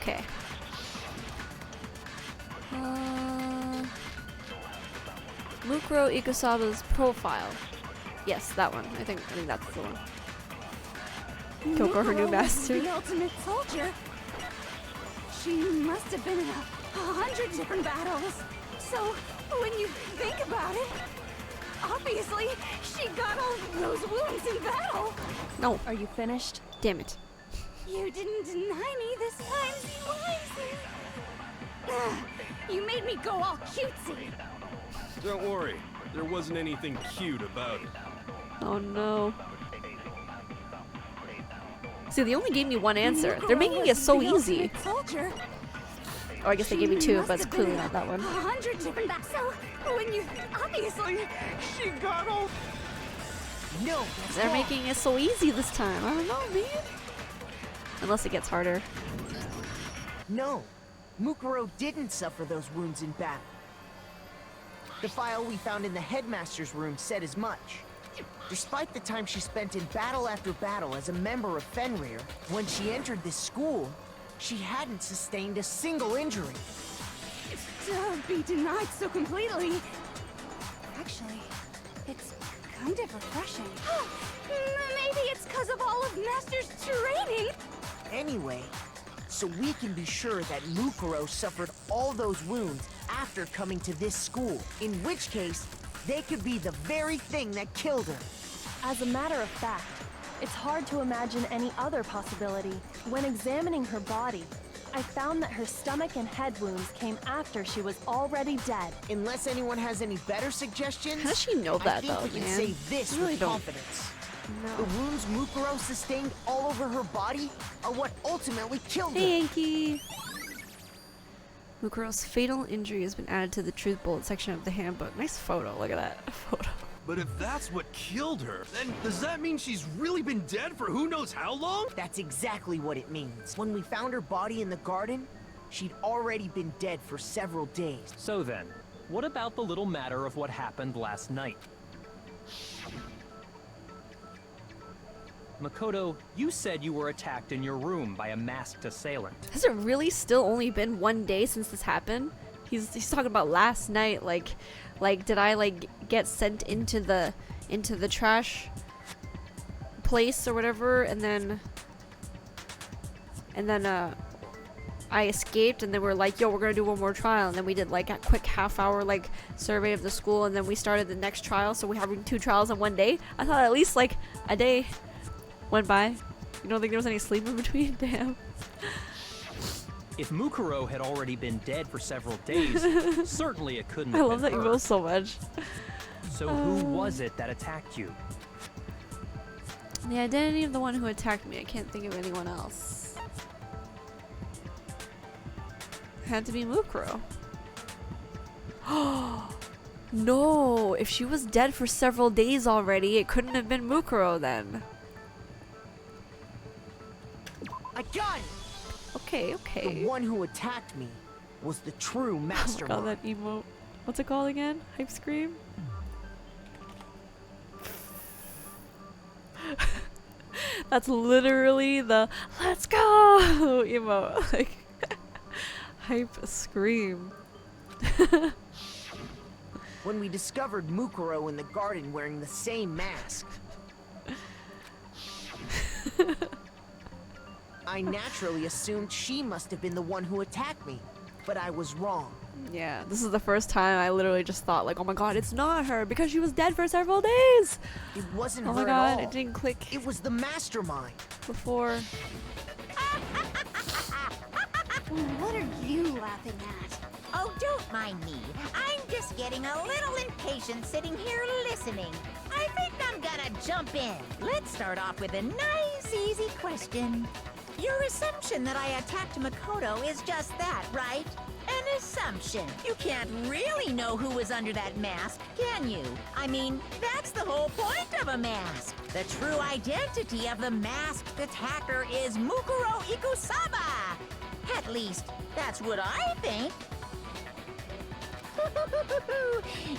Okay. Mukuro Ikusaba's profile. Yes, that one. I think that's the one. Kyoko, her new master. The ultimate soldier. She must have been in 100 different battles. So when you think about it, obviously she got all those wounds in battle. No. Are you finished? Damn it. You didn't deny me this time, Wisely. You made me go all cutesy. Don't worry, there wasn't anything cute about it. Oh no. See, they only gave me one answer. They're making it so easy. Soldier. Or I guess they gave me two, but it's clearly not that one. 100 different battles. So when you obviously she got all. No, They're making it so easy this time. I don't know, man. Unless it gets harder. no. Mukuro didn't suffer those wounds in battle. The file we found in the headmaster's room said as much. Despite the time she spent in battle after battle as a member of Fenrir, when she entered this school, she hadn't sustained a single injury. To be denied so completely. Actually, it's kind of refreshing. Maybe it's because of all of Master's training. Anyway, so we can be sure that Mukuro suffered all those wounds after coming to this school, in which case, they could be the very thing that killed her. As a matter of fact, it's hard to imagine any other possibility. When examining her body, I found that her stomach and head wounds came after she was already dead. Unless anyone has any better suggestions, How does she know that, I think though, we can man? say this I really with don't. confidence. No. The wounds Mukuro sustained all over her body are what ultimately killed her. Hey, Yankee! Mukuro's fatal injury has been added to the truth bullet section of the handbook. Nice photo. Look at that photo. But if that's what killed her, then does that mean she's really been dead for who knows how long? That's exactly what it means. When we found her body in the garden, she'd already been dead for several days. So then, what about the little matter of what happened last night? Makoto, you said you were attacked in your room by a masked assailant. Has it really still only been one day since this happened? He's talking about last night, like did I like get sent into the trash place or whatever, and then I escaped, and then we're like, yo, we're gonna do one more trial, and then we did like a quick half-hour like survey of the school, and then we started the next trial, so we're having 2 trials in one day. I thought at least like a day went by. You don't think there was any sleep in between? Damn. If Mukuro had already been dead for several days, certainly it couldn't I have love been that you her. go so much. So who was it that attacked you? The identity of the one who attacked me. I can't think of anyone else. Had to be Mukuro. No, if she was dead for several days already, it couldn't have been Mukuro then. I got it! Okay, okay. The one who attacked me was the true Oh my god, mastermind. that emote. What's it called again? Hype scream? That's literally the let's go emote. Like hype scream. When we discovered Mukuro in the garden wearing the same mask, I naturally assumed she must have been the one who attacked me, but I was wrong. Yeah, this is the first time I literally just thought like, oh my god, it's not her because she was dead for several days. It wasn't Oh her my at god, all. it didn't click It was the mastermind. before. What are you laughing at? Oh, don't mind me. I'm just getting a little impatient sitting here listening. I think I'm gonna jump in. Let's start off with a nice, easy question. Your assumption that I attacked Makoto is just that, right? An assumption. You can't really know who was under that mask, can you? I mean, that's the whole point of a mask. The true identity of the masked attacker is Mukuro Ikusaba. At least, that's what I think.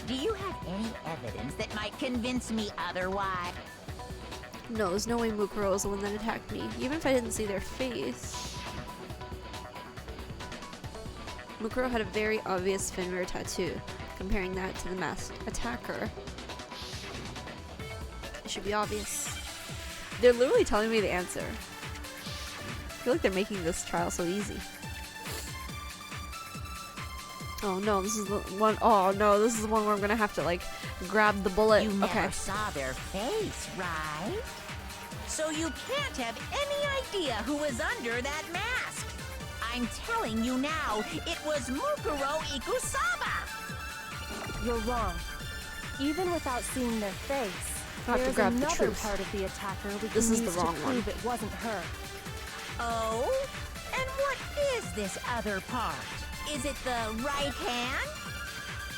Do you have any evidence that might convince me otherwise? No, there's no way Mukuro was the one that attacked me, even if I didn't see their face. Mukuro had a very obvious Fenrir tattoo, comparing that to the masked attacker. It should be obvious. They're literally telling me the answer. I feel like they're making this trial so easy. Oh no, this is the one. Oh no, this is the one where I'm gonna have to like grab the bullet. You never Okay. saw their face, right? So you can't have any idea who was under that mask. I'm telling you now, it was Mukuro Ikusaba. You're wrong. Even without seeing their face, I'll have to there's grab the another truth. part of the attacker we This can is the use wrong to one. prove it wasn't her. Oh? And what is this other part? Is it the right hand?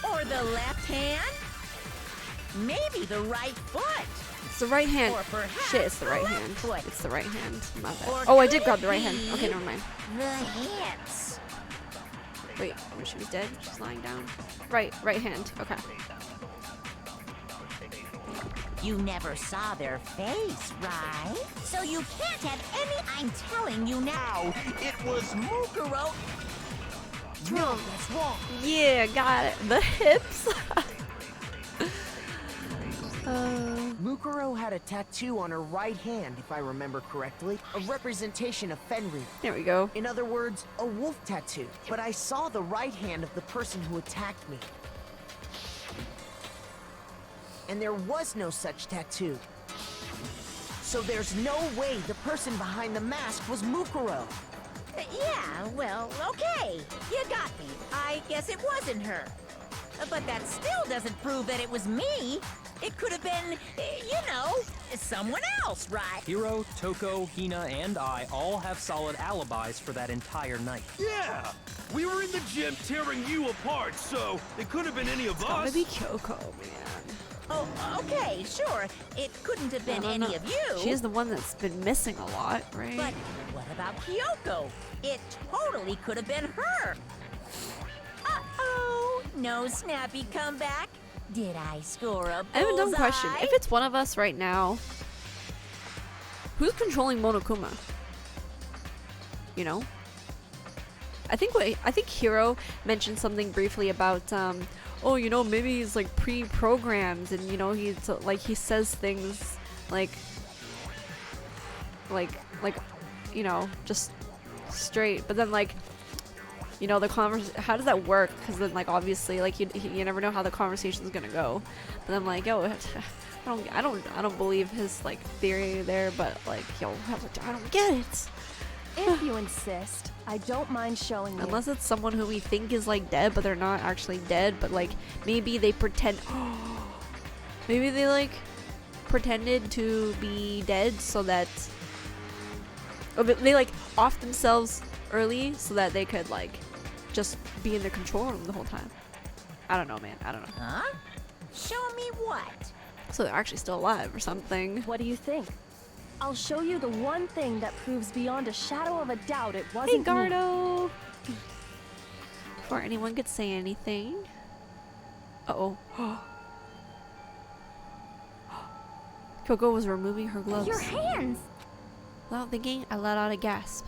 Or the left hand? Maybe the right foot? It's the right hand. Or perhaps Shit, it's the right the hand. left foot. It's the right hand. My bad. Or Oh, I did could grab it the right hand. be Okay, never mind. The hips. Wait, oh, she was dead? She's lying down. Right hand. Okay. You never saw their face, right? So you can't have any. I'm telling you now, it was Mukuro. No, that's wrong. Yeah, got it. The hips. Mukuro had a tattoo on her right hand, if I remember correctly, a representation of Fenrir. There we go. In other words, a wolf tattoo. But I saw the right hand of the person who attacked me. And there was no such tattoo. So there's no way the person behind the mask was Mukuro. Yeah, well, okay. You got me. I guess it wasn't her. But that still doesn't prove that it was me. It could have been, someone else, right? Hiro, Toko, Hina, and I all have solid alibis for that entire night. Yeah! We were in the gym tearing you apart, so it could have been any of Gotta us. be Kyoko, man. Oh, okay, sure. It couldn't have been I don't any know. of you. She's the one that's been missing a lot, right? But what about Kyoko? It totally could have been her. Uh-oh. No snappy comeback. Did I score a bullseye? I have a dumb question. If it's one of us right now, who's controlling Monokuma? You know? I think Hiro mentioned something briefly about oh, maybe he's like pre-programmed and he's like he says things like just straight, but then like the how does that work? Because then like obviously like you never know how the conversation's gonna go. But I'm like, yo, I don't believe his like theory there, but like yo, I don't get it. If you insist, I don't mind showing you. Unless it's someone who we think is like dead, but they're not actually dead, but like maybe they pretend. Maybe they like pretended to be dead so that. Or they like off themselves early so that they could like just be in the control room the whole time. I don't know, man. I don't know. Huh? Show me what? So they're actually still alive or something. What do you think? I'll show you the one thing that proves beyond a shadow of a doubt it Hey, wasn't me. Gardo! Before anyone could say anything. Uh-oh. Kyoko was removing her gloves. Your hands! Without thinking, I let out a gasp.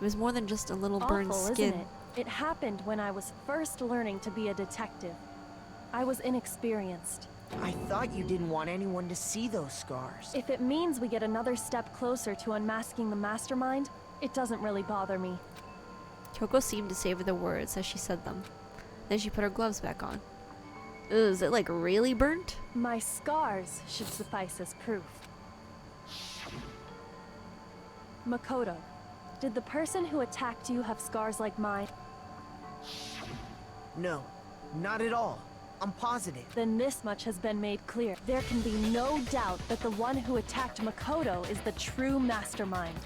It was more than just a little burned Awful, skin. isn't it? It happened when I was first learning to be a detective. I was inexperienced. I thought you didn't want anyone to see those scars. If it means we get another step closer to unmasking the mastermind, it doesn't really bother me. Kyoko seemed to savor the words as she said them. Then she put her gloves back on. Ugh, is it like really burnt? My scars should suffice as proof. Makoto, did the person who attacked you have scars like mine? No, not at all. I'm positive. Then this much has been made clear. There can be no doubt that the one who attacked Makoto is the true mastermind.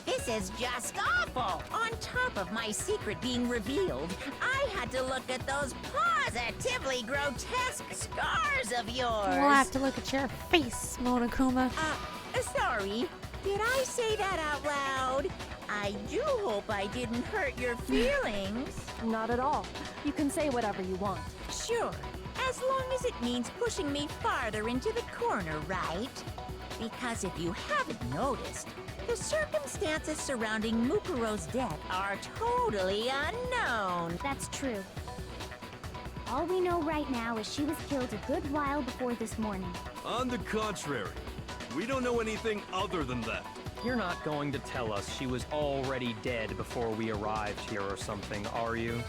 This is just awful. On top of my secret being revealed, I had to look at those positively grotesque scars of yours. We'll have to look at your face, Monokuma. Sorry. Did I say that out loud? I do hope I didn't hurt your feelings. Not at all. You can say whatever you want. Sure, as long as it means pushing me farther into the corner, right? Because if you haven't noticed, the circumstances surrounding Mukuro's death are totally unknown. That's true. All we know right now is she was killed a good while before this morning. On the contrary, we don't know anything other than that. You're not going to tell us she was already dead before we arrived here or something, are you?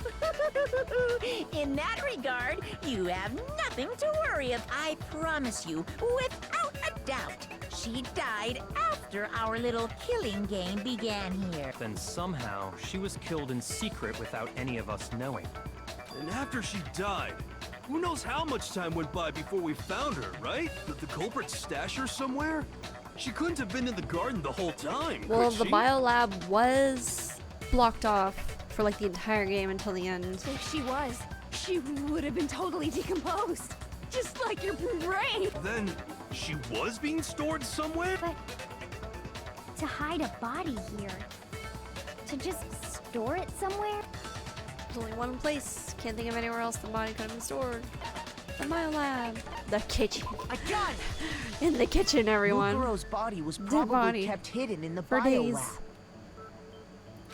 In that regard, you have nothing to worry about. I promise you, without a doubt, she died after our little killing game began here. Then somehow she was killed in secret without any of us knowing. And after she died, who knows how much time went by before we found her, right? Did the culprit stash her somewhere? She couldn't have been in the garden the whole time. Well, could the she? biolab was blocked off for like the entire game until the end. If she was, she would have been totally decomposed. Just like your brain. Then she was being stored somewhere? But to hide a body here, to just store it somewhere? There's only one place. Can't think of anywhere else the body could have been stored. The biolab. The kitchen. I got it! In the kitchen, everyone. Mukuro's body was Dead probably body. kept hidden in the For days.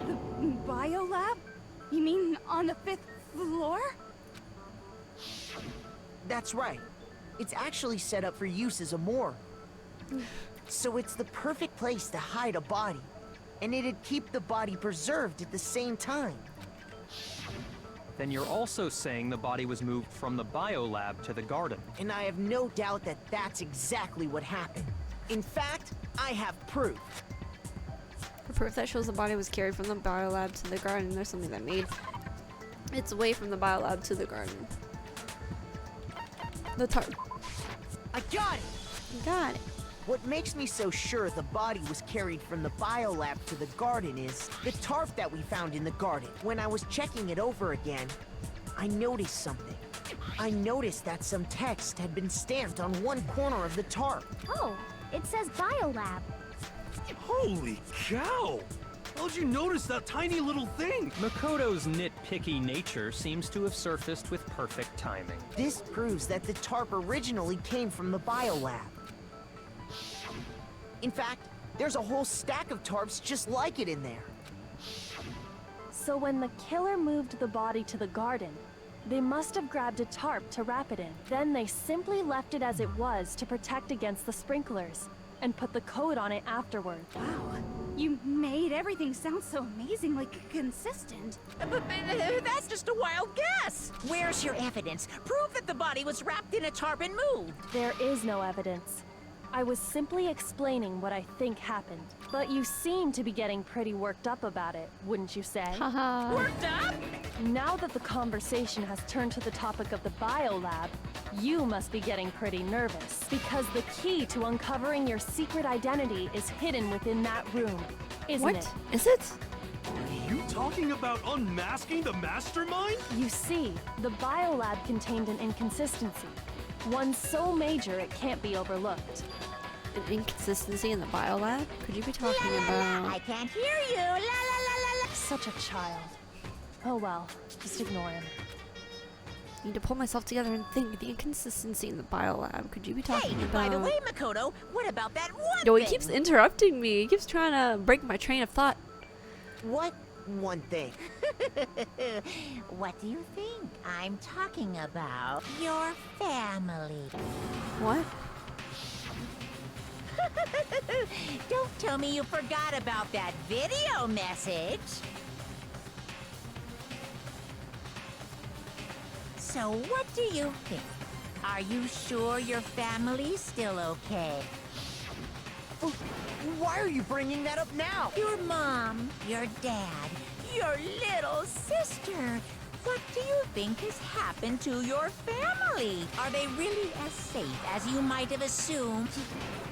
biolab. Biolab? You mean on the 5th floor? That's right. It's actually set up for use as a morgue. So it's the perfect place to hide a body. And it'd keep the body preserved at the same time. Then you're also saying the body was moved from the biolab to the garden. And I have no doubt that that's exactly what happened. In fact, I have proof. For proof that shows the body was carried from the biolab to the garden, there's something that made its way from the biolab to the garden. The tarp. I got it! Got it. What makes me so sure the body was carried from the biolab to the garden is the tarp that we found in the garden. When I was checking it over again, I noticed something. I noticed that some text had been stamped on one corner of the tarp. Oh, it says biolab. Holy cow! How'd you notice that tiny little thing? Makoto's nitpicky nature seems to have surfaced with perfect timing. This proves that the tarp originally came from the biolab. In fact, there's a whole stack of tarps just like it in there. So when the killer moved the body to the garden, they must have grabbed a tarp to wrap it in. Then they simply left it as it was to protect against the sprinklers, and put the code on it afterward. Wow. You made everything sound so amazingly consistent. But that's just a wild guess. Where's your evidence? Prove that the body was wrapped in a tarp and moved. There is no evidence. I was simply explaining what I think happened. But you seem to be getting pretty worked up about it, wouldn't you say? Haha. Worked up? Now that the conversation has turned to the topic of the biolab, you must be getting pretty nervous. Because the key to uncovering your secret identity is hidden within that room, isn't What? it? Is it? Are you talking about unmasking the mastermind? You see, the biolab contained an inconsistency. One so major it can't be overlooked. An inconsistency in the biolab? Could you be talking I about... can't hear you. La la la la la. Such a child. Oh well, just ignore him. I need to pull myself together and think. The inconsistency in the biolab. Could you be talking Hey, about... by the way, Makoto, what about that one Yo, he thing? keeps interrupting me. He keeps trying to break my train of thought. What one thing? What do you think? I'm talking about your family. What? Don't tell me you forgot about that video message. So what do you think? Are you sure your family's still okay? Why are you bringing that up now? Your mom, your dad, your little sister. What do you think has happened to your family? Are they really as safe as you might have assumed?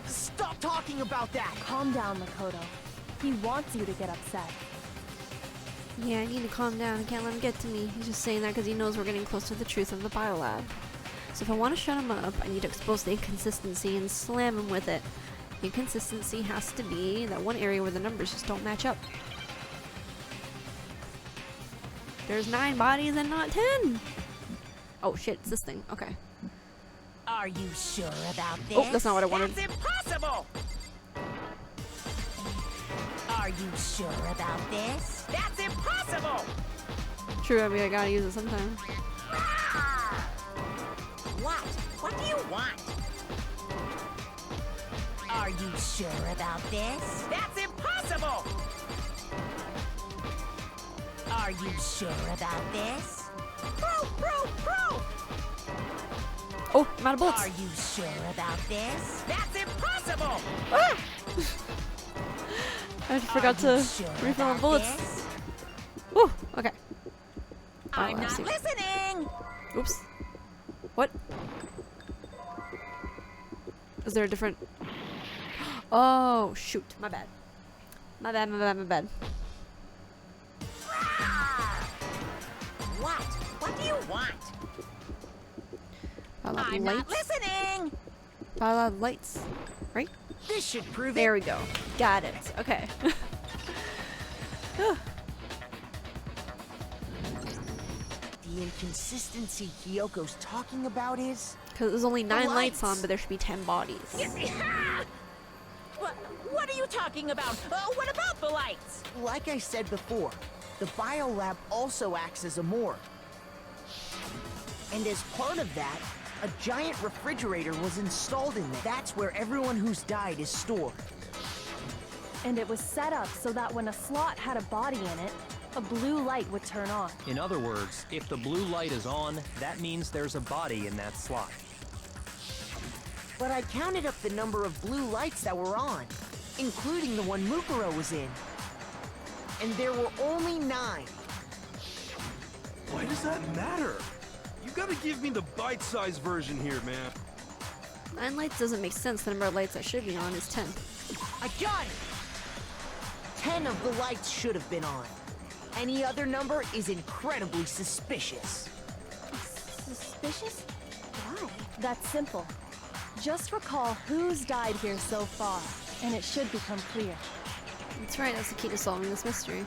Stop talking about that! Calm down, Makoto. He wants you to get upset. Yeah, I need to calm down. I can't let him get to me. He's just saying that because he knows we're getting close to the truth of the biolab. So if I want to shut him up, I need to expose the inconsistency and slam him with it. The inconsistency has to be that one area where the numbers just don't match up. There's 9 bodies and not 10! Oh shit, it's this thing. Okay. Are you sure about this? Oh, that's not what I wanted. That's impossible! impossible! Are you sure about this? That's impossible! True, I mean, I gotta use it sometime. What? What do you want? Are you sure about this? That's impossible! Are you sure about this? Bro! Oh, I'm out of bullets. Are you sure about this? That's impossible! Ah! I forgot to refill my bullets. This? Woo, okay. I'm I not see. listening! Oops. What? Is there a different... Oh, shoot. My bad. My bad. What? What do you want? I'm not listening! lights. Right? This should prove There we go. Got it. Okay. The inconsistency Kyoko's talking about is... Because there's only 9 lights on, lights. but there should be 10 bodies. What are you talking about? What about the lights? Like I said before, the biolab also acts as a morgue. And as part of that, a giant refrigerator was installed in there. That's where everyone who's died is stored. And it was set up so that when a slot had a body in it, a blue light would turn on. In other words, if the blue light is on, that means there's a body in that slot. But I counted up the number of blue lights that were on, including the one Mukuro was in. And there were only 9. Why does that matter? You gotta give me the bite-sized version here, man. 9 lights doesn't make sense. The number of lights that should be on is 10. I got it! 10 of the lights should have been on. Any other number is incredibly suspicious. Suspicious? Why? That's simple. Just recall who's died here so far, and it should become clear. That's right, that's the key to solving this mystery.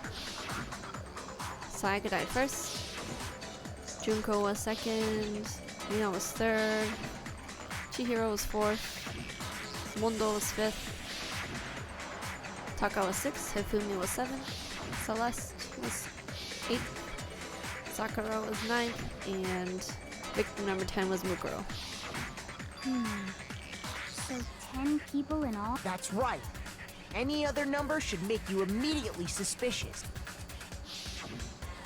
Sayaka died first. Junko was second. Rina was third. Chihiro was fourth. Mondo was fifth. Taka was sixth. Hifumi was seventh. Celeste was 8th, Sakura was 9th, and victim number 10 was Mukuro. So 10 people in all? That's right. Any other number should make you immediately suspicious.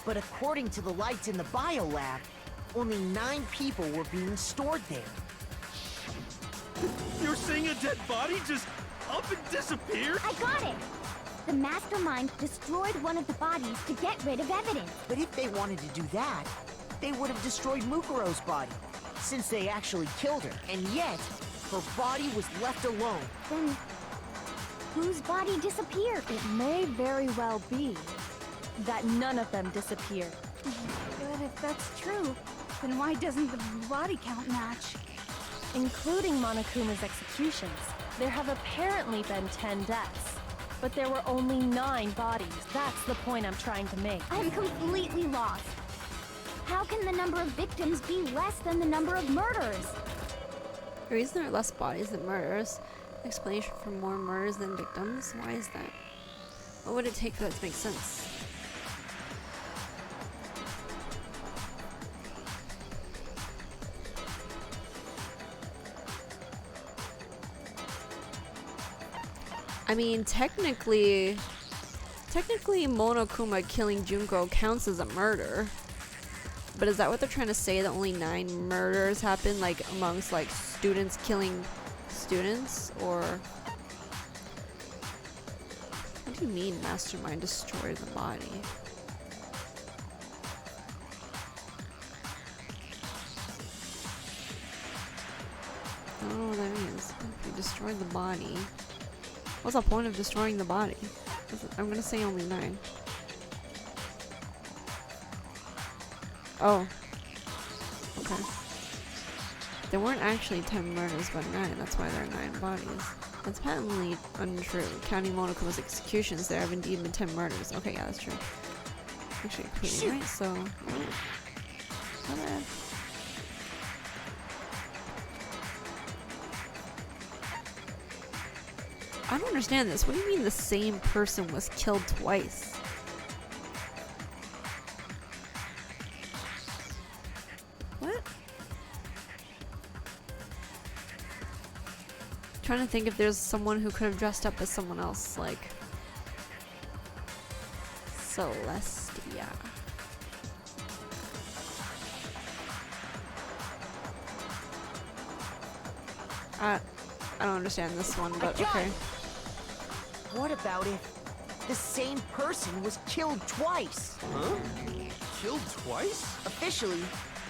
But according to the lights in the biolab, only 9 people were being stored there. You're saying a dead body just up and disappeared? I got it! The mastermind destroyed one of the bodies to get rid of evidence. But if they wanted to do that, they would have destroyed Mukuro's body, since they actually killed her. And yet, her body was left alone. Then, whose body disappeared? It may very well be that none of them disappeared. But if that's true, then why doesn't the body count match? Including Monokuma's executions, there have apparently been 10 deaths. But there were only 9 bodies. That's the point I'm trying to make. I'm completely lost. How can the number of victims be less than the number of murders? The reason there are less bodies than murders, explanation for more murders than victims, why is that? What would it take for that to make sense? I mean, technically Monokuma killing Junko counts as a murder. But is that what they're trying to say, that only 9 murders happen, like, amongst, like, students killing students? Or... What do you mean mastermind destroyed the body? I don't know what that means. If you destroyed the body... What's the point of destroying the body? I'm gonna say only 9. Oh. Okay. There weren't actually 10 murders, but 9. That's why there are 9 bodies. That's patently untrue. Counting Monokuma's executions, there have indeed been 10 murders. Okay, yeah, that's true. Actually, completely right, so... Not bad. don't understand this. What do you mean the same person was killed twice? What? Trying to think if there's someone who could have dressed up as someone else, like Celestia. I don't understand this one, but okay. What about if the same person was killed twice? Huh? Killed twice? Officially,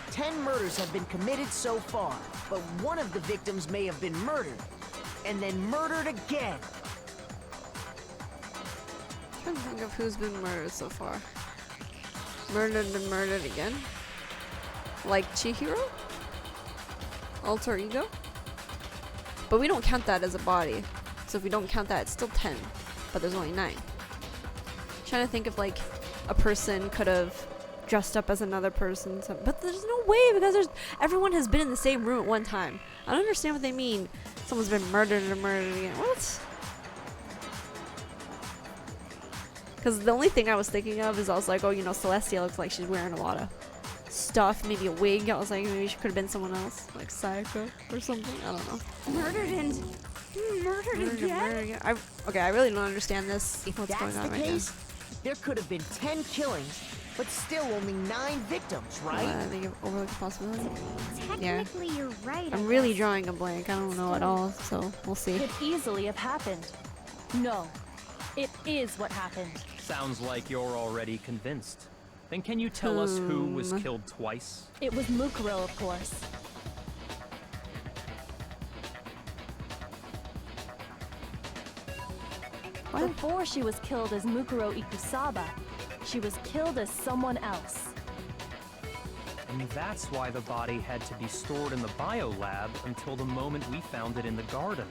10 murders have been committed so far, but one of the victims may have been murdered, and then murdered again. I'm trying to think of who's been murdered so far. Murdered and murdered again? Like Chihiro? Alter ego? But we don't count that as a body. So if we don't count that, it's still 10. But there's only 9. Trying to think if like a person could have dressed up as another person. But there's no way because everyone has been in the same room at one time. I don't understand what they mean. Someone's been murdered and murdered again. What? Because the only thing I was thinking of is I was like, oh, you know, Celestia looks like she's wearing a lot of stuff, maybe a wig. I was like, maybe she could have been someone else, like Sayaka or something. I don't know. Murdered and murdered again? Okay, I really don't understand this. If What's that's going on the right case, there could have been 10 killings, but still only 9 victims, now? right? I think I've overlooked the possibility. Technically, you're right. I'm really drawing a blank. I don't know at all, so we'll see. Could easily have happened. No, it is what happened. Sounds like you're already convinced. Then can you tell us who was killed twice? It was Mukuro, of course. What? Before she was killed as Mukuro Ikusaba, she was killed as someone else. And that's why the body had to be stored in the biolab until the moment we found it in the garden.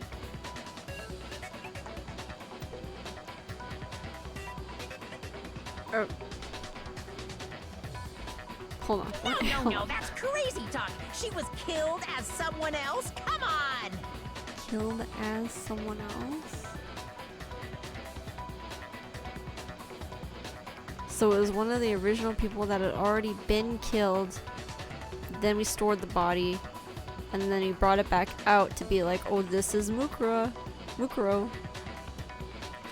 Hold on. What? No, that's crazy talk. She was killed as someone else? Come on! Killed as someone else? So it was one of the original people that had already been killed. Then we stored the body. And then we brought it back out to be like, oh, this is Mukuro.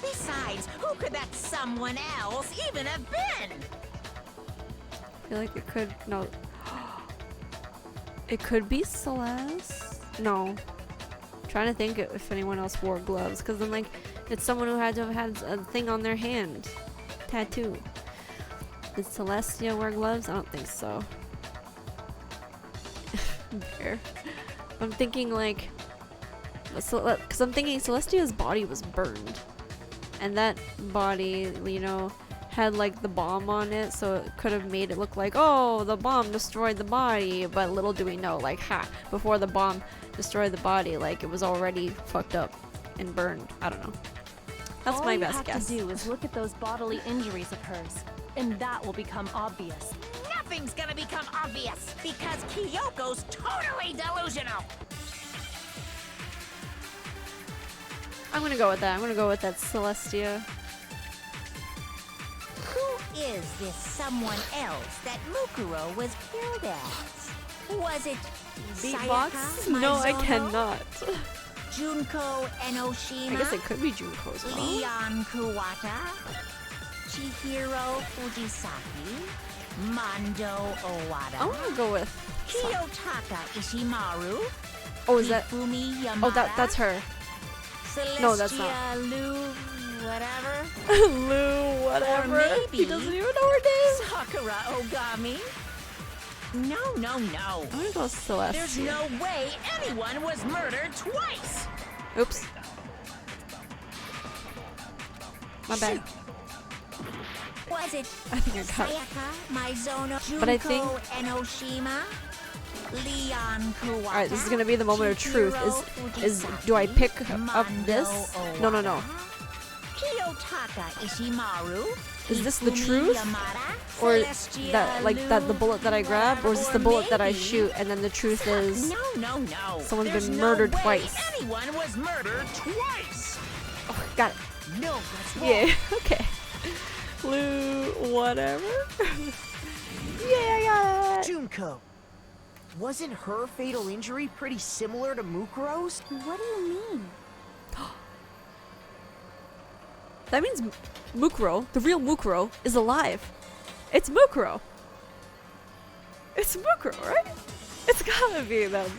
Besides, who could that someone else even have been? I feel like it could, no. It could be Celeste? No. Trying to think if anyone else wore gloves. Because then, like, it's someone who had to have had a thing on their hand. Tattoo. Did Celestia wear gloves? I don't think so. There. I'm thinking, like, because I'm thinking Celestia's body was burned. And that body, you know, had like the bomb on it, so it could have made it look like, oh, the bomb destroyed the body, but little do we know, like, before the bomb destroyed the body, like, it was already fucked up and burned. I don't know. That's my best guess. All you have to do is look at those bodily injuries of hers, and that will become obvious. Nothing's gonna become obvious because Kyoko's totally delusional. I'm gonna go with that. I'm gonna go with that Celestia. Who is this someone else that Mukuro was killed as? Was it Beatbox? Sayaka No, I Maizono, cannot. Junko Enoshima? I guess it could be Junko as well. Leon Kuwata? Chihiro Fujisaki? Mondo Owada? I wanna go with Kiyotaka Ishimaru? Oh, is that? Hifumi Yamada? Oh, that's her. Celestia No, that's not. Lu, whatever. Lou, whatever. Or maybe He doesn't even know her name. Sakura Ogami. No. I'm gonna go Celestia. There's no way anyone was murdered twice. Oops. My bad. Was it I think I got it. Sayaka Maizono, Junko But I think- Enoshima, Leon Kuwata? Alright, this is gonna be the moment of truth. Is do I pick up this? No. Kiyotaka Ishimaru. Is this the Hifumi truth? Yamada, Or Celestia that, like, that the bullet that I grab? Or is this the Or bullet that I maybe- shoot and then the truth is No. someone's There's been no murdered way twice? Anyone was murdered twice. Got it. No, that's wrong. Yeah, okay. Blue, whatever. Yeah, I got it. Junko. Wasn't her fatal injury pretty similar to Mukuro's? What do you mean? That means Mukuro, the real Mukuro, is alive. It's Mukuro. It's Mukuro, right? It's gotta be them.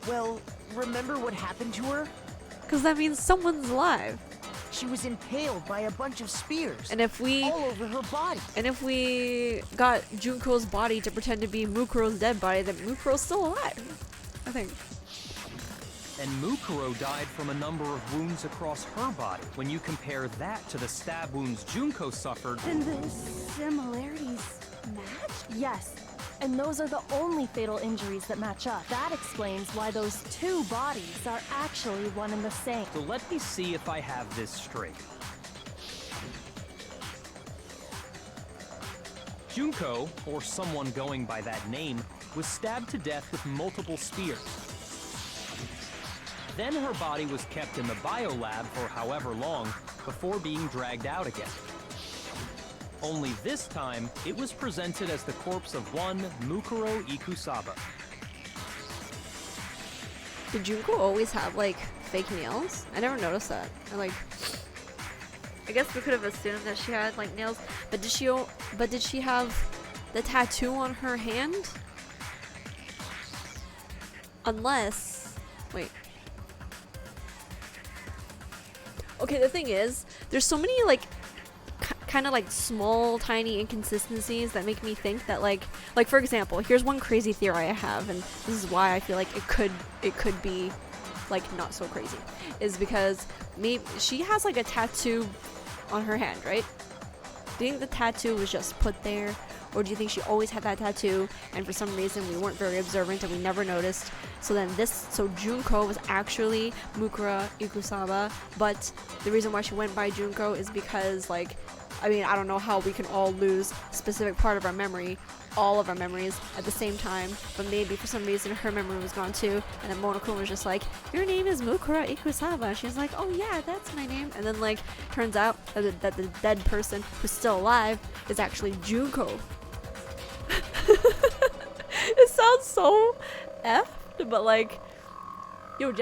Well, remember what happened to her? Because that means someone's alive. She was impaled by a bunch of spears. And if we all over her body. got Junko's body to pretend to be Mukuro's dead body, then Mukuro's still alive. I think. And Mukuro died from a number of wounds across her body. When you compare that to the stab wounds Junko suffered, Then the similarities match? Yes. And those are the only fatal injuries that match up. That explains why those two bodies are actually one and the same. so let me see if I have this straight. Junko, or someone going by that name, was stabbed to death with multiple spears. Then her body was kept in the biolab for however long before being dragged out again. Only this time, it was presented as the corpse of one Mukuro Ikusaba. Did Junko always have like fake nails? I never noticed that. I guess we could have assumed that she had like nails, but did she have the tattoo on her hand? Unless, wait. Okay, the thing is, there's so many like kind of like small tiny inconsistencies that make me think that like for example, here's one crazy theory I have, and this is why I feel like it could be like not so crazy, is because maybe she has like a tattoo on her hand, right? Do you think the tattoo was just put there, or do you think she always had that tattoo and for some reason we weren't very observant and we never noticed? So Junko was actually Mukuro Ikusaba, but the reason why she went by Junko is because like, I mean, I don't know how we can all lose a specific part of our memory, all of our memories at the same time, but maybe for some reason her memory was gone too, and then Monokuma was just like, your name is Mukuro Ikusaba. She's like, oh yeah, that's my name. And then like, turns out that the dead person who's still alive is actually Junko. It sounds so effed, but like, yo,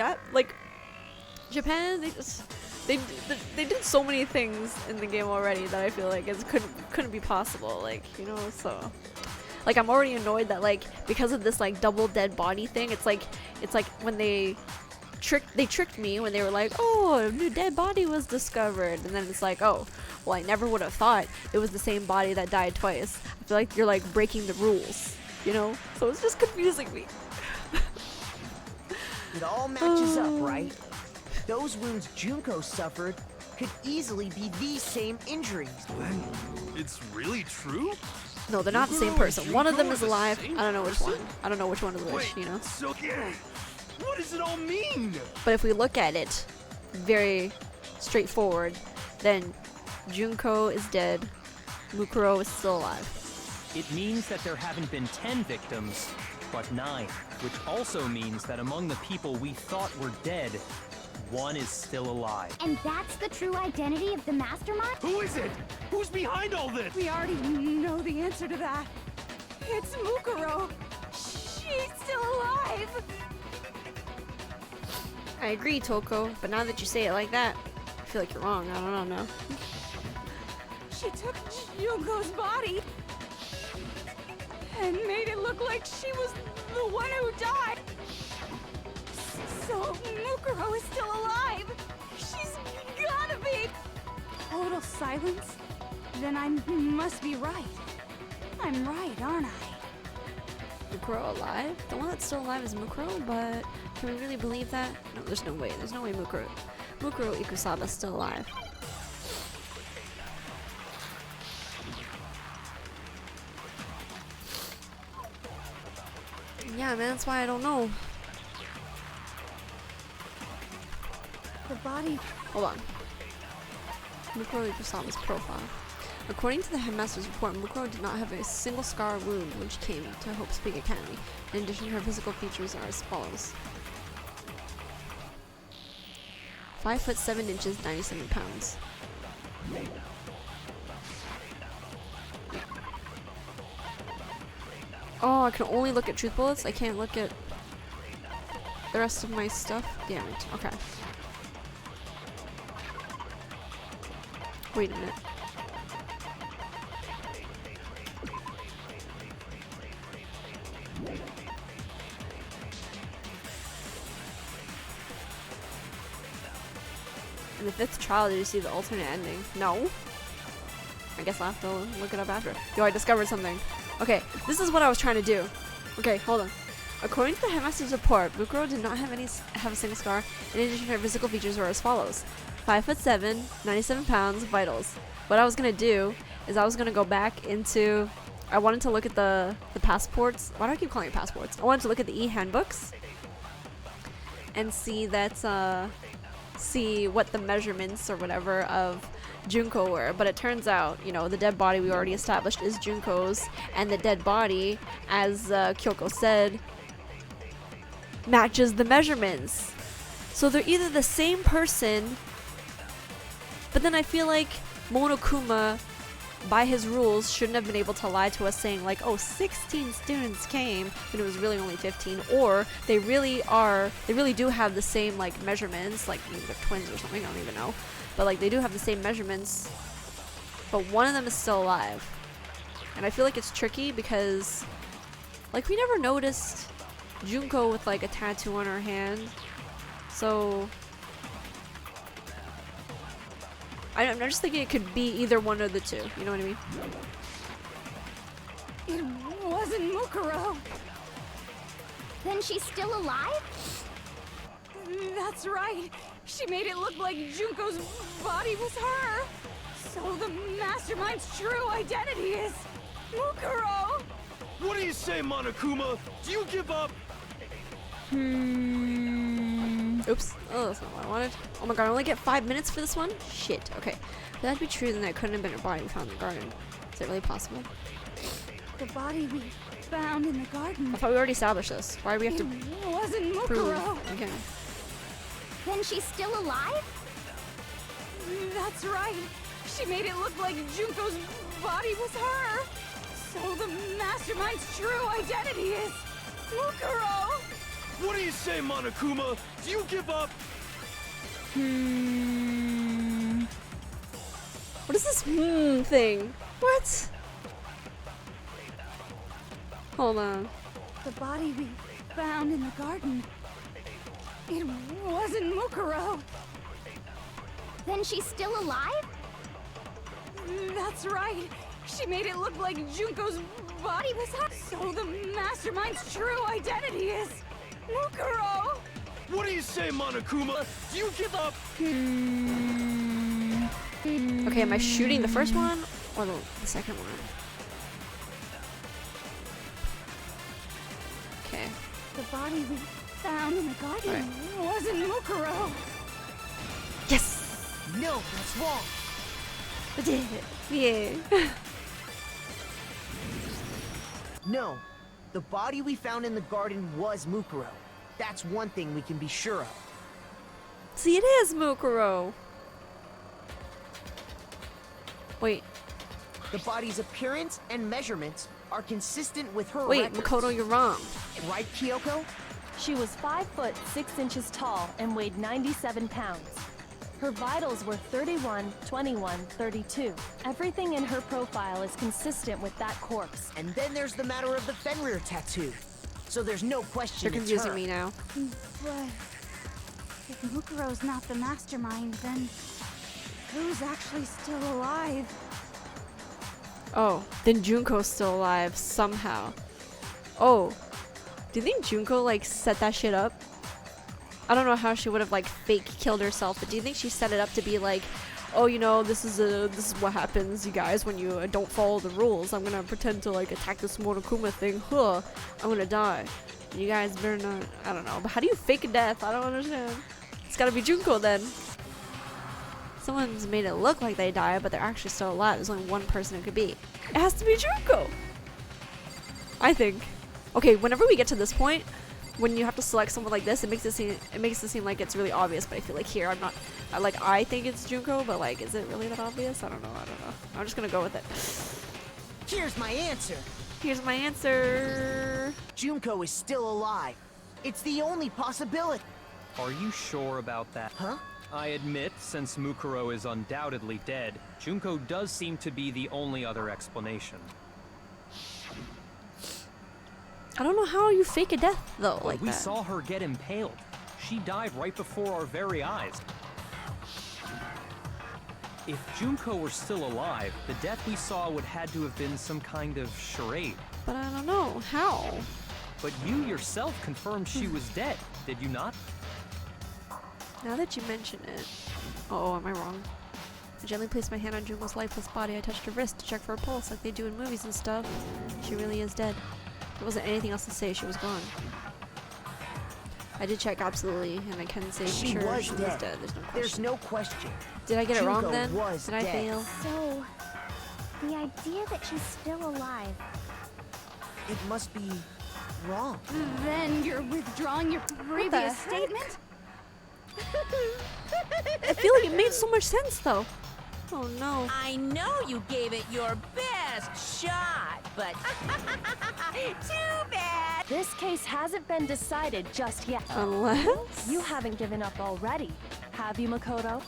Japan, they did so many things in the game already that I feel like it couldn't be possible, like, you know. So like, I'm already annoyed that like, because of this like double dead body thing, it's like when they tricked me when they were like, oh, a new dead body was discovered, and then it's like, oh, well, I never would have thought it was the same body that died twice. I feel like you're like breaking the rules, you know. So it's just confusing me. It all matches up, right? Those wounds Junko suffered could easily be these same injuries. Then it's really true? No, they're not the same Mukuro and person. One of them Junko is are the alive. same I don't know which one. person? I don't know which one is which, Wait, you know. so what does it all mean? But if we look at it very straightforward, then Junko is dead, Mukuro is still alive. It means that there haven't been 10 victims, but 9, which also means that among the people we thought were dead, one is still alive. And that's the true identity of the mastermind? Who is it? Who's behind all this? We already know the answer to that. It's Mukuro. She's still alive. I agree, Toko, but now that you say it like that, I feel like you're wrong. I don't know. She took Junko's body and made it look like she was the one who died. So Mukuro is still alive. She's gotta be. Total silence? Then I must be right. I'm right, aren't I? Mukuro alive? The one that's still alive is Mukuro, but can we really believe that? No, there's no way. There's no way Mukuro Ikusaba is still alive. Yeah, man, that's why I don't know. The body. Hold on. Mukuro Ikusaba's profile. According to the headmaster's report, Mukuro did not have a single scar or wound when she came to Hope's Peak Academy. In addition, her physical features are as follows. 5'7" 97 pounds. Oh, I can only look at truth bullets. I can't look at the rest of my stuff. Damn it. Okay. Wait a minute. In the 5th trial, did you see the alternate ending? No. I guess I'll have to look it up after. Yo, I discovered something. Okay, this is what I was trying to do. Okay, hold on. According to the headmaster's report, Bukuro did not have a single scar. In addition, her physical features were as follows: 5'7", 97 pounds, vitals. What I was gonna do is I was gonna go back into. I wanted to look at the passports. Why do I keep calling it passports? I wanted to look at the e-handbooks and see that. See what the measurements or whatever of Junko were, but it turns out, you know, the dead body we already established is Junko's, and the dead body, as Kyoko said, matches the measurements. So they're either the same person, but then I feel like Monokuma, by his rules, shouldn't have been able to lie to us saying like, oh, 16 students came when it was really only 15, or they really do have the same like measurements, like maybe they're twins or something, I don't even know, but like they do have the same measurements, but one of them is still alive. And I feel like it's tricky because like we never noticed Junko with like a tattoo on her hand, so I'm just thinking it could be either one of the two. You know what I mean? It wasn't Mukuro. Then she's still alive? That's right. She made it look like Junko's body was her. So the mastermind's true identity is Mukuro. What do you say, Monokuma? Do you give up? Oops. Oh, that's not what I wanted. Oh my god, I only get 5 minutes for this one? Shit. Okay. If that be true, then that couldn't have been a body we found in the garden. Is it really possible? The body we found in the garden. I thought we already established this. Why do we have to It wasn't prove Mukuro. again? Then she's still alive? That's right. She made it look like Junko's body was her. So the mastermind's true identity is Mukuro. What do you say, Monokuma? Do you give up? What is this thing? What? Hold on. The body we found in the garden. It wasn't Mukuro. Then she's still alive? That's right. She made it look like Junko's body was her. So the mastermind's true identity is Mukuro. What do you say, Monokuma? Do you give up? Okay, am I shooting the first one or the second one? Okay. The body we found in the garden wasn't Mukuro. Yes! No, that's wrong. I did it. Yeah. No, the body we found in the garden was Mukuro. That's one thing we can be sure of. See, it is Mukuro. Wait. The body's appearance and measurements are consistent with her Wait, records. Makoto, you're wrong. Right, Kyoko? She was 5 foot 6 inches tall and weighed 97 pounds. Her vitals were 31, 21, 32. Everything in her profile is consistent with that corpse. And then there's the matter of the Fenrir tattoo. So there's no question You're it's confusing her. me now. But if Mukuro's not the mastermind, then who's actually still alive? Oh, then Junko's still alive somehow. Oh, do you think Junko like set that shit up? I don't know how she would have like fake killed herself, but do you think she set it up to be like, oh, you know, this is what happens, you guys, when you don't follow the rules. I'm gonna pretend to like attack this Monokuma thing. Huh, I'm gonna die. You guys better not. I don't know. But how do you fake a death? I don't understand. It's gotta be Junko then. Someone's made it look like they died, but they're actually still alive. There's only one person it could be. It has to be Junko. I think. Okay, whenever we get to this point, when you have to select someone like this, it makes it seem like it's really obvious. But I feel like here I'm not. I think it's Junko, but like, is it really that obvious? I don't know. I'm just gonna go with it. Here's my answer. Here's my answer. Junko is still alive. It's the only possibility. Are you sure about that? Huh? I admit, since Mukuro is undoubtedly dead, Junko does seem to be the only other explanation. I don't know how you fake a death though, But like we that. saw her get impaled. She died right before our very eyes. If Junko were still alive, the death we saw would had to have been some kind of charade. But I don't know how. But you yourself confirmed she was dead, did you not? Now that you mention it. Oh, am I wrong? I gently placed my hand on Junko's lifeless body. I touched her wrist to check for a pulse, like they do in movies and stuff. She really is dead. There wasn't anything else to say. She was gone. I did check absolutely, and I can say She sure was she was dead. dead. There's no question. There's no question. Did I get it wrong Junko then? was Did I dead. fail? So, the idea that she's still alive. It must be wrong. Then you're withdrawing your previous heck? statement? I feel like it made so much sense though. Oh no. I know you gave it your best shot, but too bad. This case hasn't been decided just yet. Unless You haven't given up already, have you, Makoto?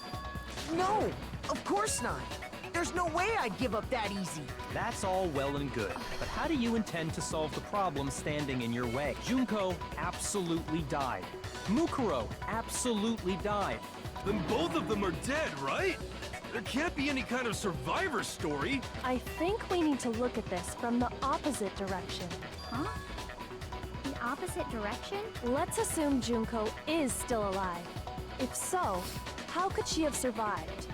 No, of course not. There's no way I'd give up that easy. That's all well and good, but how do you intend to solve the problem standing in your way? Junko absolutely died. Mukuro absolutely died. Then both of them are dead, right? There can't be any kind of survivor story. I think we need to look at this from the opposite direction. Huh? The opposite direction? Let's assume Junko is still alive. If so, how could she have survived?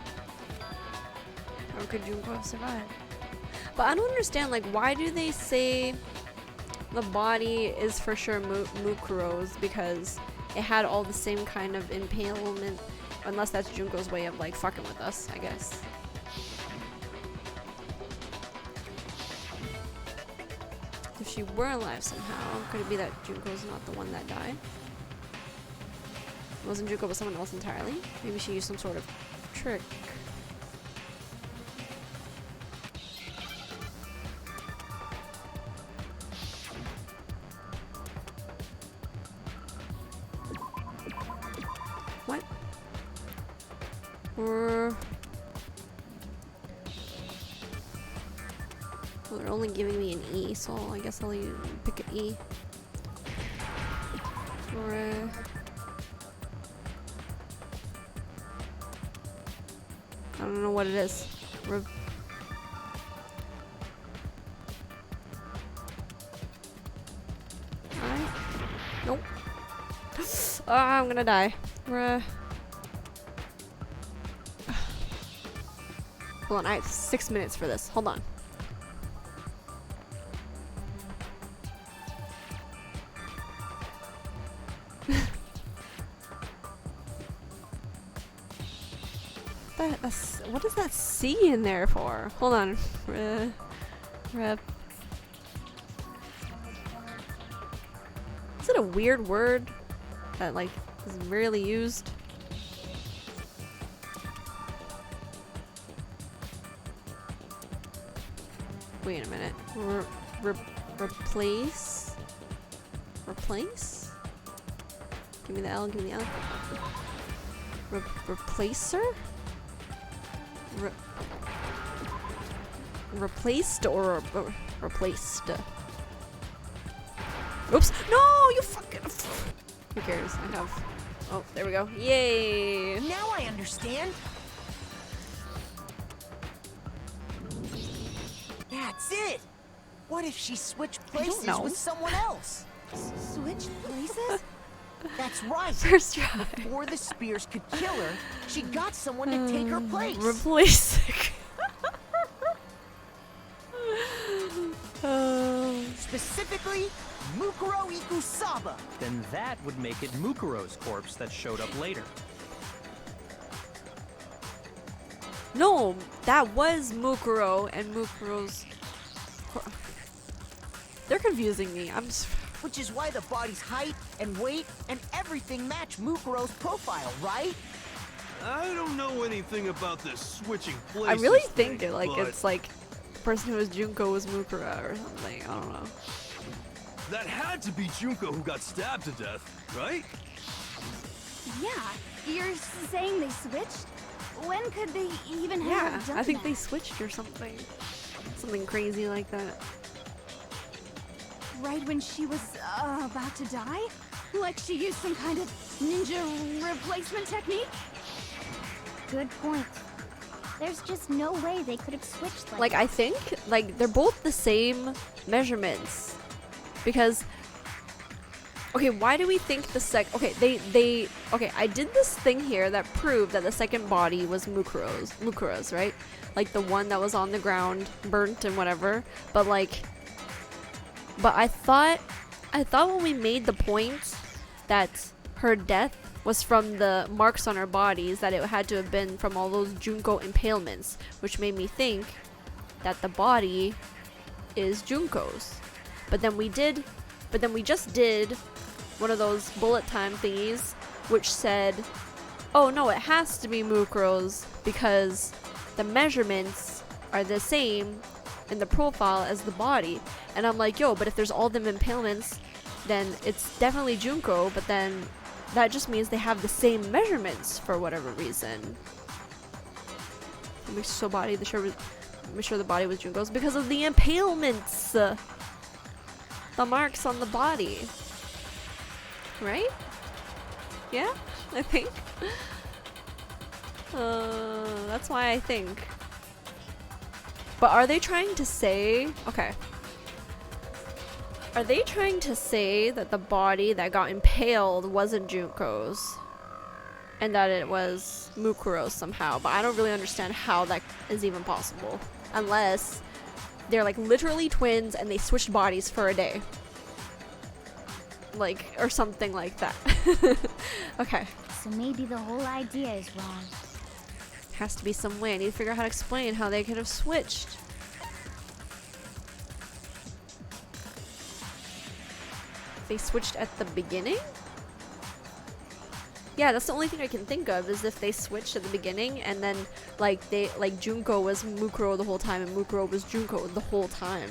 how could Junko have survived? But I don't understand, like, why do they say the body is for sure Mukuro's? Because it had all the same kind of impalement, unless that's Junko's way of like fucking with us, I guess. If she were alive somehow, could it be that Junko's not the one that died? It wasn't Junko, but someone else entirely? Maybe she used some sort of trick. What? Or... well, they're only giving me an E, so I guess I'll pick an E. Or I don't know what it is. Nope. I'm gonna die. Hold on, I have 6 minutes for this. Hold on. What is that C in there for? Hold on. Rep. Is it a weird word that like is rarely used? Wait a minute. Replace? Replace? Give me the L, give me the L. Replacer? Replaced or replaced? Oops! No, you fucking. Who cares? I have. Oh, there we go. Yay! Now I understand. That's it. What if she switched places know. with someone else? Switch places? That's right. First try. Before the spears could kill her, she got someone to take her place. Replace. Specifically, Mukuro Ikusaba. Then that would make it Mukuro's corpse that showed up later. No, that was Mukuro and Mukuro's. They're confusing me. I'm just. Which is why the body's height, and weight and everything match Mukuro's profile, right? I don't know anything about this switching places. I really thing, think it, like, but it's like the person who was Junko was Mukuro or something. I don't know. that had to be Junko who got stabbed to death, right? Yeah, you're saying they switched? When could they even Yeah, have done I think that? they switched or something. Something crazy like that. Right when she was about to die? Like she used some kind of ninja replacement technique? Good point. There's just no way they could have switched like Like, I think, like, they're both the same measurements. Because, okay, why do we think the okay, okay, I did this thing here that proved that the second body was Mukuro's, right? Like, the one that was on the ground, burnt and whatever. But, like, I thought when we made the point that her death was from the marks on her bodies, that it had to have been from all those Junko impalements, which made me think that the body is Junko's. But then we just did one of those bullet time thingies, which said, oh no, it has to be Mukuro's because the measurements are the same in the profile as the body. And I'm like, yo, but if there's all them impalements, then it's definitely Junko, but then that just means they have the same measurements for whatever reason. Make sure the body was Junko's because of the impalements. The marks on the body. Right? Yeah, I think. That's why I think. But are they trying to say... Okay. Are they trying to say that the body that got impaled wasn't Junko's? And that it was Mukuro's somehow? But I don't really understand how that is even possible. Unless they're like literally twins and they switched bodies for a day. Like, or something like that. Okay. So maybe the whole idea is wrong. Has to be some way. I need to figure out how to explain how they could have switched. They switched at the beginning? Yeah, that's the only thing I can think of, is if they switched at the beginning and then like Junko was Mukuro the whole time and Mukuro was Junko the whole time.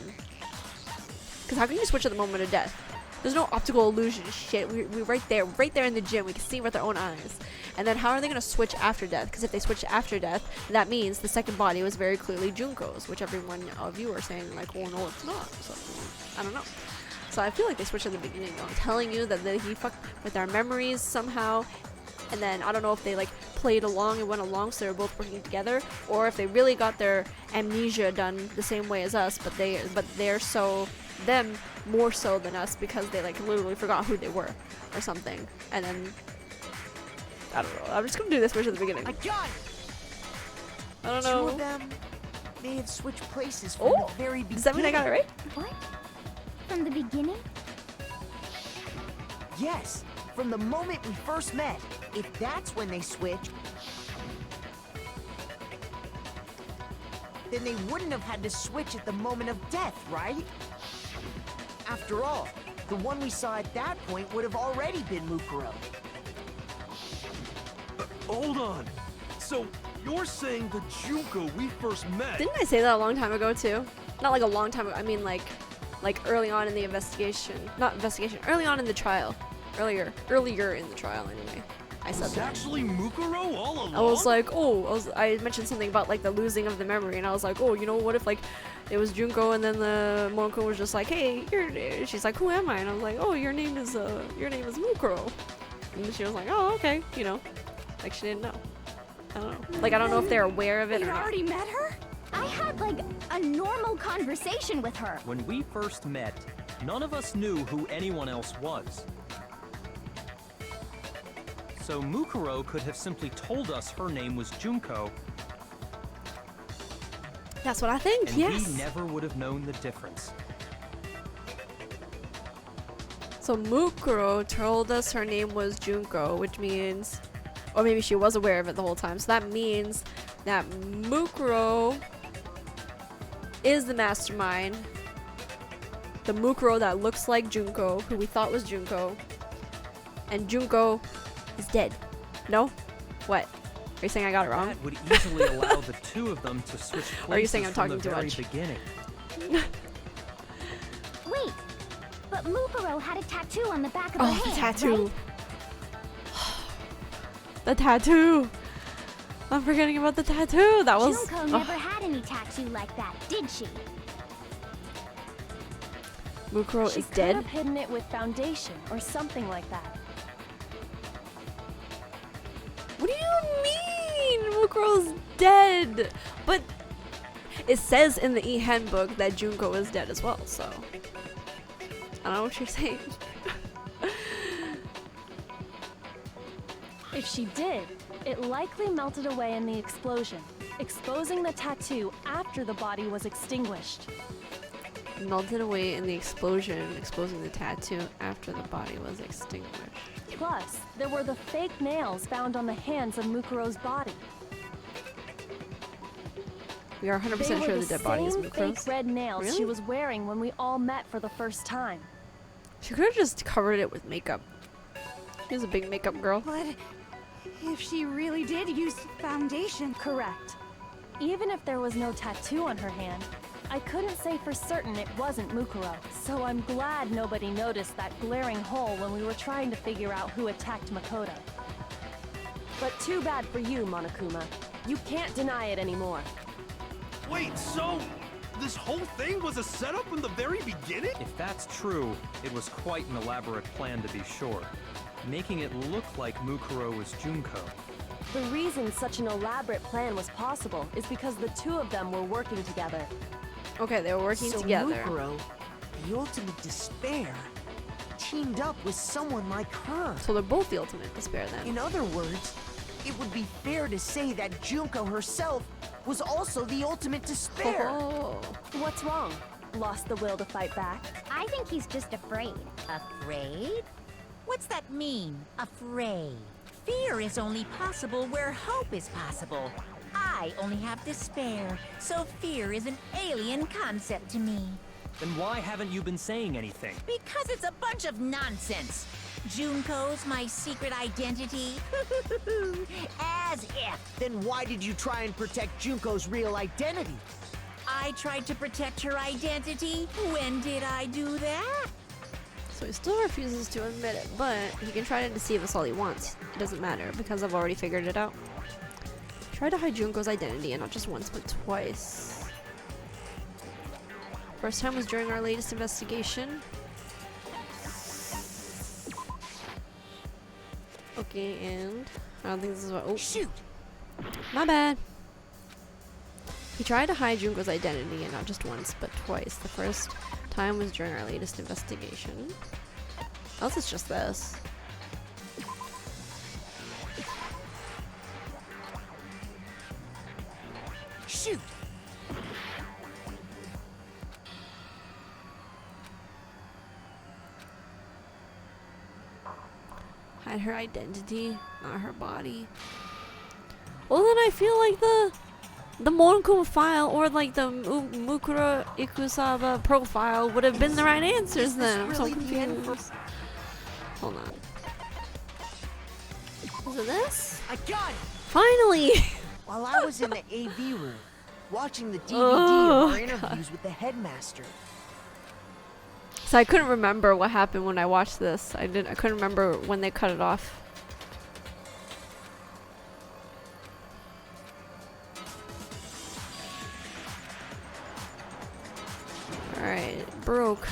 Because how can you switch at the moment of death? There's no optical illusion shit. We're right there in the gym. We can see with our own eyes. And then how are they going to switch after death? Because if they switch after death, that means the second body was very clearly Junko's, which every one of you are saying like, well, no, it's not. So, I don't know. So I feel like they switched at the beginning though. I'm telling you that he fucked with our memories somehow. And then I don't know if they like played along and went along so they're both working together, or if they really got their amnesia done the same way as us, but they're so them more so than us because they like literally forgot who they were or something. And then I don't know. I'm just gonna do this switch at the beginning. I got it! I don't Two know. of them may have switched places from Oh, the very beginning. does that mean I got it right? What? From the beginning? Yes, from the moment we first met. If that's when they switched, then they wouldn't have had to switch at the moment of death, right? After all, the one we saw at that point would have already been Mukuro. Hold on. So, you're saying the Junko we first met... Didn't I say that a long time ago too? Not like a long time ago. I mean like early on in the investigation. Not investigation. Early on in the trial. Earlier in the trial anyway. I said was that. actually Mukuro all along? I was like, I mentioned something about like the losing of the memory, and I was like, oh, you know, what if like it was Junko and then the Monko was just like, hey, she's like, who am I? And I was like, oh, your name is Mukuro. And she was like, oh, okay, you know, like she didn't know. I don't know. Like I don't know if they're aware of it You'd or not. already met her? I had like a normal conversation with her. When we first met, none of us knew who anyone else was. So Mukuro could have simply told us her name was Junko, That's what I think. and Yes. we never would have known the difference. So Mukuro told us her name was Junko, which means, or maybe she was aware of it the whole time. So that means that Mukuro is the mastermind. The Mukuro that looks like Junko, who we thought was Junko, and Junko is dead. No? What? Are you saying I got it wrong? That would easily allow the two of them to switch places Or are you saying I'm from talking the too very much? beginning. Wait, but Mukuro had a tattoo on the back of her Oh, hand, the tattoo. right? The tattoo. I'm forgetting about the tattoo. That was. Junko never had any tattoo like that, did she? Mukuro She is could dead. have hidden it with foundation or something like that. What do you mean? Mukuro's dead. But it says in the e-handbook that Junko is dead as well, so. I don't know what you're saying. If she did, it likely melted away in the explosion, exposing the tattoo after the body was extinguished. Melted away in the explosion, exposing the tattoo after the body was extinguished. Plus, there were the fake nails found on the hands of Mukuro's body. We are 100% They were sure the the dead body is same Mukuro's. fake red nails Really? she was wearing when we all met for the first time. She could have just covered it with makeup. She was a big makeup girl. But if she really did use foundation, Correct. Even if there was no tattoo on her hand, I couldn't say for certain it wasn't Mukuro, so I'm glad nobody noticed that glaring hole when we were trying to figure out who attacked Makoto. But too bad for you, Monokuma. You can't deny it anymore. Wait, so this whole thing was a setup from the very beginning? If that's true, it was quite an elaborate plan to be sure, making it look like Mukuro was Junko. The reason such an elaborate plan was possible is because the two of them were working together. Okay, they were working so together. Mukuro, the ultimate despair, teamed up with someone like her. So they're both the ultimate despair then. In other words, it would be fair to say that Junko herself was also the ultimate despair. Oh. What's wrong? Lost the will to fight back? I think he's just afraid. Afraid? What's that mean, afraid? Fear is only possible where hope is possible. I only have despair, so fear is an alien concept to me. Then why haven't you been saying anything? Because it's a bunch of nonsense. Junko's my secret identity? As if. Then why did you try and protect Junko's real identity? I tried to protect her identity. When did I do that? So he still refuses to admit it, but he can try to deceive us all he wants. It doesn't matter, because I've already figured it out. Try to hide Junko's identity, and not just once, but twice. First time was during our latest investigation. Okay, and I don't think this is what. Oh, Shoot! my bad. He tried to hide Junko's identity, and not just once, but twice. The first time was during our latest investigation. Else it's just this. Shoot! Hide her identity, not her body. Well, then I feel like the Monokuma file or like the Mukuro Ikusaba profile would have been the right answers then. I'm so really the end confused. Hold on. Was it this? I got it! Finally! While I was in the AV room, watching the DVD Oh, of our interviews with the headmaster, So I couldn't remember what happened when I watched this. I couldn't remember when they cut it off. Alright, it broke.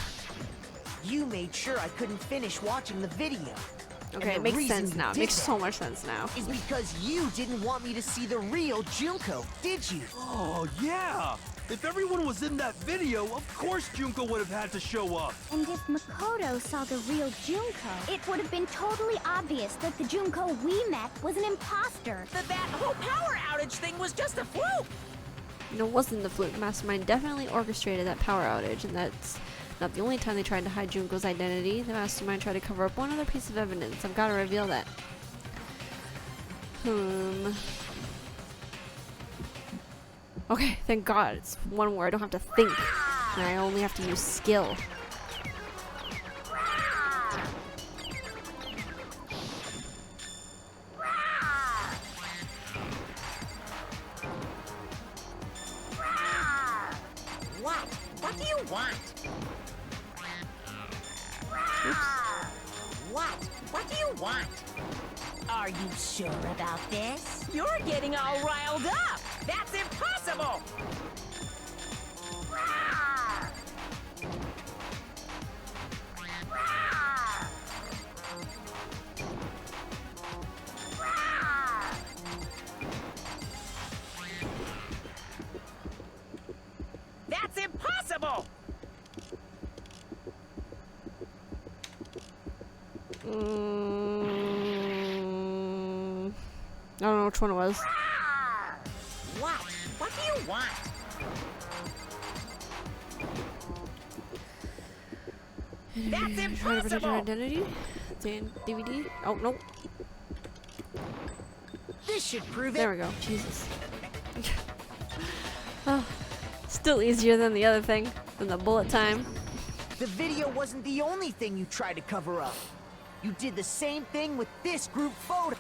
you made sure I couldn't finish watching the video. And Okay, the it makes reason sense you now. It did makes that so much sense now. is because you didn't want me to see the real Junko, did you? Oh, yeah! If everyone was in that video, of course Junko would have had to show up. And if Makoto saw the real Junko, it would have been totally obvious that the Junko we met was an imposter. That whole power outage thing was just a fluke. No, it wasn't the fluke. Mastermind definitely orchestrated that power outage, and that's not the only time they tried to hide Junko's identity. The Mastermind tried to cover up one other piece of evidence. I've got to reveal that. Okay, thank God. It's one where I don't have to think, and I only have to use skill. want? What? What do you want? Are you sure about this? You're getting all riled up. That's impossible! That's impossible! I don't know which one it was. What? What do you want? That's Trying to protect your impossible! identity. DVD. Oh no. This should prove There it. we go. Jesus. Oh, still easier than the other thing, than the bullet time. The video wasn't the only thing you tried to cover up. You did the same thing with this group photo.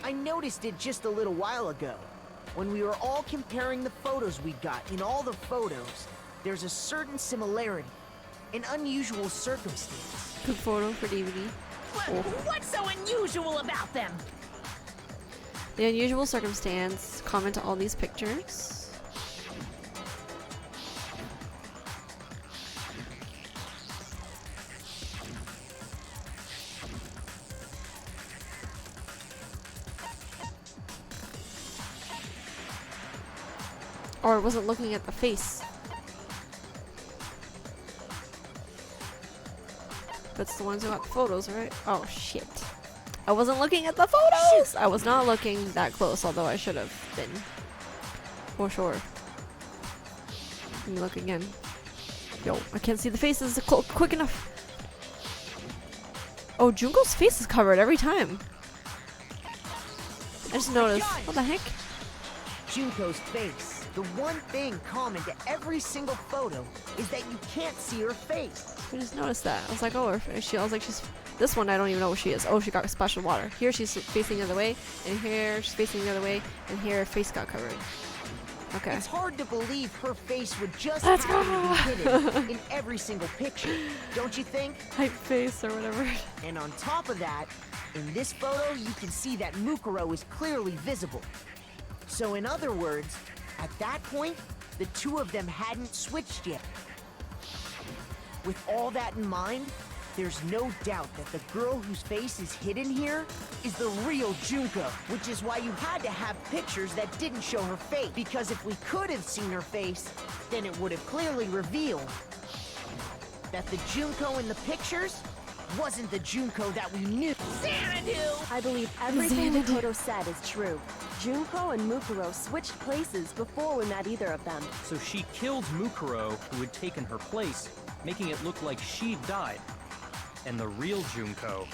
I noticed it just a little while ago. When we were all comparing the photos we got in all the photos, there's a certain similarity, an unusual circumstance. Good photo for DVD. What's so unusual about them? The unusual circumstance. Comment to all these pictures. Or it wasn't looking at the face. That's the ones who got the photos, right? Oh shit. I wasn't looking at the photos! I was not looking that close, although I should have been. For sure. Let me look again. Yo, I can't see the faces quick enough. Oh, Junko's face is covered every time. I just noticed. What the heck? Junko's face. The one thing common to every single photo is that you can't see her face. I just noticed that. I was like, oh, her face. I was like, she's. This one, I don't even know where she is. Oh, she got splashed with water. Here, she's facing the other way, and here, she's facing the other way, and here, her face got covered. Okay. It's hard to believe her face would just Let's happen to be hidden in every single picture, don't you think? Hype face or whatever. And on top of that, in this photo, you can see that Mukuro is clearly visible. So in other words, at that point, the two of them hadn't switched yet. With all that in mind, there's no doubt that the girl whose face is hidden here is the real Junko, which is why you had to have pictures that didn't show her face, because if we could have seen her face, then it would have clearly revealed that the Junko in the pictures wasn't the Junko that we knew. Xanadu! I believe everything Makoto said is true. Junko and Mukuro switched places before we met either of them. So she killed Mukuro, who had taken her place, making it look like she'd died. And the real Junko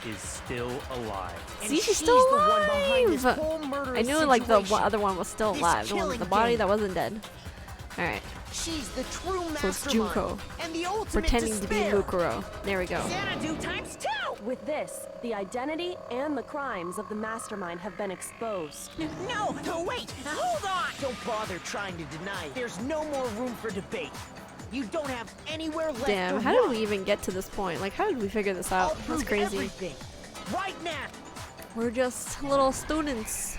is still alive. And See, she's still the one behind this alive! whole murderous I knew like the situation. other one was still This alive. The one with killing the body game. that wasn't dead. Alright. She's the true So it's mastermind Junko. and the ultimate Pretending to be despair. Mukuro. There we go. Xanadu times 2! With this, the identity and the crimes of the mastermind have been exposed. No, wait, hold on! Don't bother trying to deny it. There's no more room for debate. You don't have anywhere left Damn, to how did run. we even get to this point? Like, how did we figure this I'll out? That's prove crazy. everything. Right now. We're just little students.